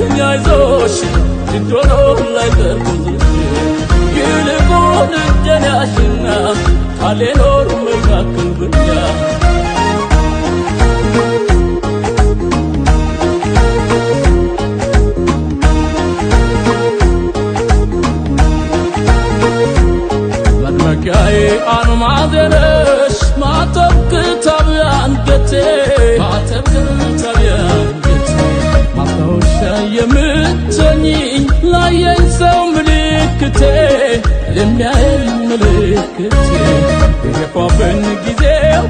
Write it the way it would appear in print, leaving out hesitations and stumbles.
አይዞሽ ድሮኖ ላይ ተርኩዝሽ ይልቁን ጀናሽና ካሌኖር መካከል ብኛ መድረካዬ አንማዘረሽ ማተብ ክታብ አንገቴ ማተብ ክታብ አንገቴ ማስታወሻ የምትሆኚኝ ላየኝ ሰው ምልክቴ ለሚያየኝ ምልክቴ የገፋብኝ ጊዜው